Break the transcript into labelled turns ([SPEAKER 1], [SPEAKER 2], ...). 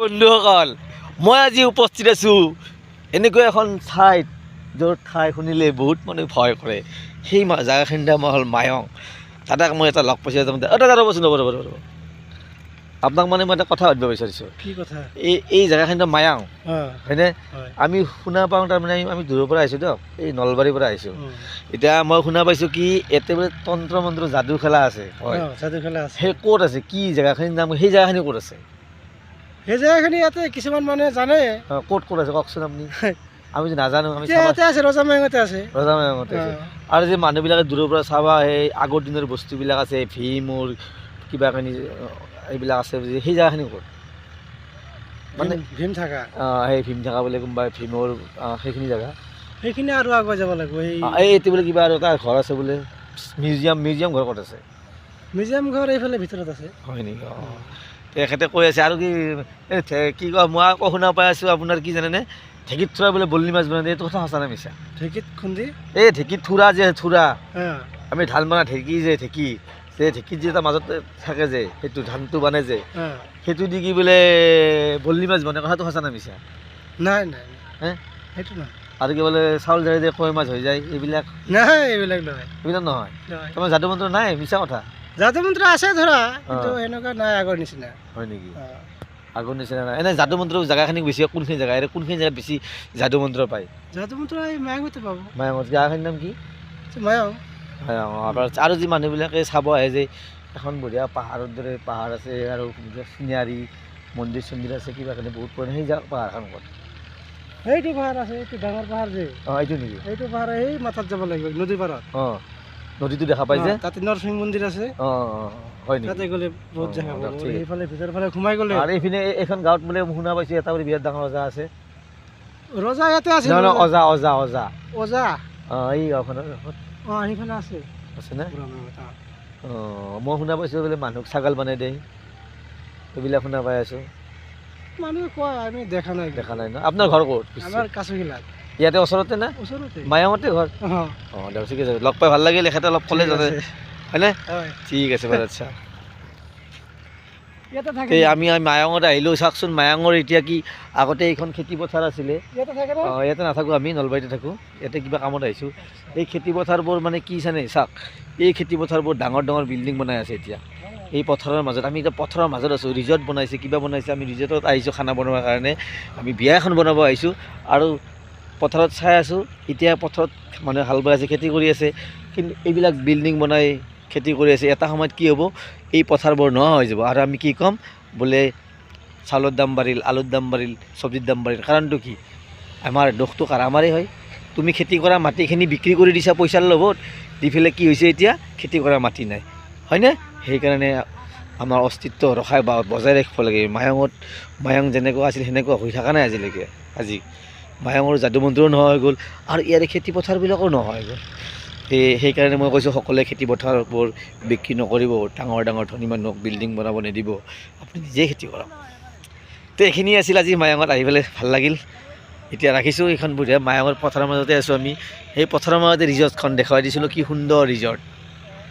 [SPEAKER 1] বন্ধুসকল মই আজি উপস্থিত আছোঁ এনেকুৱা এখন ঠাইত য'ত ঠাই শুনিলে বহুত মানুহে ভয় কৰে সেই জেগাখিনিৰ নাম হ'ল মায়ং তাতে মই এটা লগ পাইছোঁ দাদা ৰ'বচোন ৰ'ব আপোনাক মানে মই এটা কথা সুধিব বিচাৰিছোঁ
[SPEAKER 2] কি কথা
[SPEAKER 1] এই জেগাখিনিৰ নাম মায়ং হয়নে
[SPEAKER 2] হয়
[SPEAKER 1] আমি শুনা পাওঁ তাৰমানে আমি দূৰৰ পৰা আহিছোঁ দিয়ক এই নলবাৰীৰ পৰা আহিছোঁ এতিয়া মই শুনা পাইছোঁ কি ইয়াতে বোলে তন্ত্ৰ মন্ত্ৰ যাদু খেলা আছে হয়
[SPEAKER 2] যাদু খেলা আছে
[SPEAKER 1] সেই ক'ত আছে কি জেগাখিনিৰ নাম সেই জেগাখিনি ক'ত আছে
[SPEAKER 2] সেই জেগাখিনি ইয়াতে কিছুমান মানুহে জানে
[SPEAKER 1] ক'ত আছে কওকচোন আপুনি আমি যে নাজানো আমি
[SPEAKER 2] ইয়াতে আছে ৰজা মায়ঙতে আছে
[SPEAKER 1] ৰজা মায়ঙতে আছে আৰু যে মানুহবিলাকে দূৰৰ পৰা চাবা সেই আগৰ দিনৰ বস্তুবিলাক আছে ভীমৰ কিবাখিনি এইবিলাক আছে সেই জেগাখিনি ক'ত মানে
[SPEAKER 2] ভীম থাকা
[SPEAKER 1] সেই ভীম থাকা বোলে কোনোবা ভীমৰ সেইখিনি জেগা
[SPEAKER 2] সেইখিনি আৰু আগুৱাই যাব লাগিব
[SPEAKER 1] এইটো বোলে কিবা আৰু এটা ঘৰ আছে বোলে মিউজিয়াম ঘৰ ক'ত আছে
[SPEAKER 2] মিউজিয়াম ঘৰ এইফালে ভিতৰত আছে
[SPEAKER 1] হয় নেকি তেখেতে কৈ আছে আৰু কি কয় মই আকৌ শুনা পাই আছোঁ আপোনাৰ কি জানেনে ঢেঁকীত থোৰা বোলে বল্লি মাছ বনাই এইটো কথা সঁচা নে মিছা
[SPEAKER 2] ঢেঁকীত খুন্দি
[SPEAKER 1] এই ঢেঁকীত থোৰা যে থোৰা আমি ধান বনা ঢেঁকী যে ঢেঁকীত যে এটা মাজত থাকে যে সেইটো ধানটো বানে যে সেইটো দি কি বোলে বল্লি মাছ বনাই কথাটো সঁচা নে মিছা
[SPEAKER 2] নাই
[SPEAKER 1] হে
[SPEAKER 2] সেইটো নহয়
[SPEAKER 1] আৰু কি বোলে চাউল জাৰি যে কৈ মাছ হৈ যায় এইবিলাক
[SPEAKER 2] নাই এইবিলাক নহয়
[SPEAKER 1] নহয় তোমাৰ যাদু মন্ত্ৰ নাই মিছা কথা
[SPEAKER 2] যাদু মন্ত্ৰ আছে ধৰা কিন্তু এনেকুৱা নাই আগৰ নিচিনা
[SPEAKER 1] হয় নেকি আগৰ নিচিনা নাই এনে যাদু মন্ত্ৰ জেগাখিনি বেছি কোনখিনি জেগা কোনখিনি জেগাত বেছি যাদু মন্ত্ৰ পায়
[SPEAKER 2] যাদু মন্ত্ৰ এই মায়ঙতে পাব
[SPEAKER 1] মায়ঙত জেগাখিনিৰ নাম কি
[SPEAKER 2] মায়ং
[SPEAKER 1] আৰু যি মানুহবিলাকে চাব আহে যে এখন বঢ়িয়া পাহাৰৰ দৰে পাহাৰ আছে আৰু চিনাৰী মন্দিৰ চন্দিৰ আছে কিবা কাৰণে বহুত পুৰণি সেই পাহাৰখন ক'ত
[SPEAKER 2] সেইটো পাহাৰ আছে এইটো ডাঙৰ পাহাৰ যে
[SPEAKER 1] এইটো নেকি
[SPEAKER 2] এইটো পাহাৰ এই মাথাত যাব লাগিব নদীৰ পাৰত
[SPEAKER 1] নদীটো দেখা পাই যে
[SPEAKER 2] তাতে নৰসিংহ মন্দিৰ আছে
[SPEAKER 1] হয় নেকি
[SPEAKER 2] তাতে গ'লে বহুত জেগা এইফালে ভিতৰৰ ফালে সোমাই গ'লে
[SPEAKER 1] আৰু এইপিনে এইখন গাঁৱত বোলে শুনা পাইছোঁ এটা বোলে বিৰাট ডাঙৰ ৰজা আছে
[SPEAKER 2] ৰজা ইয়াতে আছে অজা
[SPEAKER 1] এই গাঁওখনৰ
[SPEAKER 2] সেইফালে আছে
[SPEAKER 1] আছেনে মই শুনা পাইছোঁ বোলে মানুহক ছাগাল বনাই দিয়ে এইবিলাক শুনা পাই আছোঁ
[SPEAKER 2] মানুহে কয় আমি দেখা নাই
[SPEAKER 1] ন আপোনাৰ ঘৰ ক'ত
[SPEAKER 2] আমাৰ কাছুগিলাত
[SPEAKER 1] ইয়াতে ওচৰতে না
[SPEAKER 2] ওচৰতে
[SPEAKER 1] মায়ঙতে ঘৰ দিয়ক ঠিক আছে লগ পাই ভাল লাগিল এখেতে অলপ ক'লে জানে হয়নে ঠিক আছে বাৰু আচ্ছা এই আমি মায়ঙত আহিলোঁ চাওকচোন মায়ঙৰ এতিয়া কি আগতে এইখন খেতি পথাৰ আছিলে ইয়াতে নাথাকোঁ আমি নলবাৰীতে থাকোঁ ইয়াতে কিবা কামত আহিছোঁ এই খেতি পথাৰবোৰ মানে কি জানে চাওক এই খেতি পথাৰবোৰ ডাঙৰ ডাঙৰ বিল্ডিং বনাই আছে এতিয়া এই পথাৰৰ মাজত আমি এতিয়া পথাৰৰ মাজত আছোঁ ৰিজৰ্ট বনাইছে কিবা বনাইছে আমি ৰিজৰ্টত আহিছোঁ খানা বনোৱাৰ কাৰণে আমি বিয়া এখন বনাব আহিছোঁ আৰু পথাৰত চাই আছোঁ এতিয়া পথাৰত মানুহে হাল বাই আছে খেতি কৰি আছে কিন্তু এইবিলাক বিল্ডিং বনাই খেতি কৰি আছে এটা সময়ত কি হ'ব এই পথাৰবোৰ নোহোৱা হৈ যাব আৰু আমি কি ক'ম বোলে চাউলৰ দাম বাঢ়িল আলুৰ দাম বাঢ়িল চব্জিৰ দাম বাঢ়িল কাৰণটো কি আমাৰ দোষটো কাৰ আমাৰেই হয় তুমি খেতি কৰা মাটিখিনি বিক্ৰী কৰি দিছা পইচাৰ লগত দি পেলাই কি হৈছে এতিয়া খেতি কৰা মাটি নাই হয়নে সেইকাৰণে আমাৰ অস্তিত্ব ৰখাই বা বজাই ৰাখিব লাগে মায়ং যেনেকুৱা আছিল সেনেকুৱা হৈ থকা নাই আজিলৈকে আজি মায়ঙৰ যাদু মন্ত্ৰও নোহোৱা হৈ গ'ল আৰু ইয়াৰে খেতি পথাৰবিলাকো নোহোৱা হৈ গ'ল সেইকাৰণে মই কৈছোঁ সকলোৱে খেতি পথাৰবোৰ বিক্ৰী নকৰিব ডাঙৰ ডাঙৰ ধনী মানুহক বিল্ডিং বনাব নিদিব আপুনি নিজেই খেতি কৰক তো এইখিনি আছিল আজি মায়ঙত আহি পেলাই ভাল লাগিল এতিয়া ৰাখিছোঁ এইখন বঢ়িয়া মায়ঙৰ পথাৰৰ মাজতে আছোঁ আমি সেই পথাৰৰ মাজতে ৰিজৰ্টখন দেখুৱাই দিছিলোঁ কি সুন্দৰ ৰিজৰ্ট